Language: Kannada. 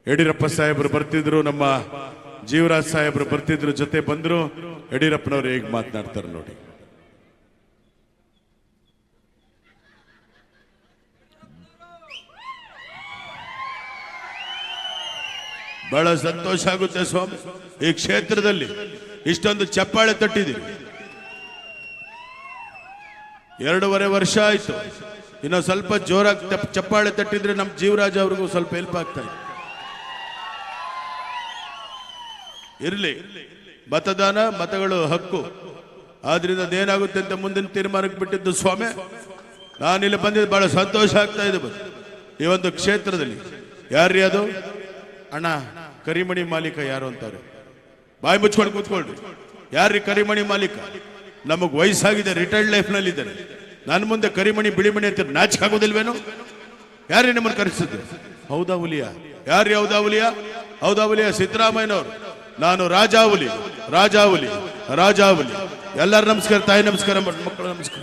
ಯಡಿಯೂರಪ್ಪ ಸಾಹೇಬರು ಬರ್ತಿದ್ರು, ನಮ್ಮ ಜೀವರಾಜ್ ಸಾಹೇಬರು ಬರ್ತಿದ್ರು, ಜೊತೆ ಬಂದ್ರು. ಯಡಿಯೂರಪ್ಪನವರು ಹೇಗೆ ಮಾತನಾಡ್ತಾರೆ ನೋಡಿ. ಬಹಳ ಸಂತೋಷ ಆಗುತ್ತೆ ಸ್ವಾಮಿ, ಈ ಕ್ಷೇತ್ರದಲ್ಲಿ ಇಷ್ಟೊಂದು ಚಪ್ಪಾಳೆ ತಟ್ಟಿದ್ದೀವಿ. 2.5 ವರ್ಷ ಆಯ್ತು. ಇನ್ನು ಸ್ವಲ್ಪ ಜೋರಾಗಿ ಚಪ್ಪಾಳೆ ತಟ್ಟಿದ್ರೆ ನಮ್ಮ ಜೀವರಾಜ್ ಅವ್ರಿಗೂ ಸ್ವಲ್ಪ ಹೆಲ್ಪ್ ಆಗ್ತಾ ಇದೆ. ಇರಲಿ, ಮತದಾನ ಮತಗಳು ಹಕ್ಕು. ಆದ್ರಿಂದ ಅದೇನಾಗುತ್ತೆ ಅಂತ ಮುಂದಿನ ತೀರ್ಮಾನಕ್ಕೆ ಬಿಟ್ಟಿದ್ದು ಸ್ವಾಮಿ. ನಾನಿಲ್ಲಿ ಬಂದಿದ್ದು ಬಹಳ ಸಂತೋಷ ಆಗ್ತಾ ಇದೆ. ಈ ಒಂದು ಕ್ಷೇತ್ರದಲ್ಲಿ ಯಾರ್ರೀ ಅದು? ಅಣ್ಣ, ಕರಿಮಣಿ ಮಾಲೀಕ ಯಾರು ಅಂತಾರೆ? ಬಾಯಿ ಮುಚ್ಕೊಂಡು ಕೂತ್ಕೊಳ್ರಿ. ಯಾರ್ರೀ ಕರಿಮಣಿ ಮಾಲೀಕ? ನಮಗ್ ವಯಸ್ಸಾಗಿದೆ, ರಿಟೈರ್ಡ್ ಲೈಫ್ ನಲ್ಲಿ ಇದ್ದಾರೆ. ನನ್ನ ಮುಂದೆ ಕರಿಮಣಿ ಬಿಳಿಮಣಿ ಅಂತ ನಾಚಿಕೆ ಆಗೋದಿಲ್ವೇನು? ಯಾರೇ ನಿಮ್ಮನ್ನು ಕರೆಸಿದ್ರು? ಹೌದಾ ಹುಲಿಯ? ಯಾರ್ರೀ ಹೌದಾ ಹುಲಿಯ? ಹೌದಾ ಹುಲಿಯ ಸಿದ್ದರಾಮಯ್ಯನವರು. ನಾನು ರಾಜಾಹುಲಿ, ರಾಜಾಹುಲಿ, ರಾಜಾಹುಲಿ. ಎಲ್ಲರೂ ನಮಸ್ಕಾರ, ತಾಯಿ ನಮಸ್ಕಾರ, ಮಕ್ಕಳು ನಮಸ್ಕಾರ.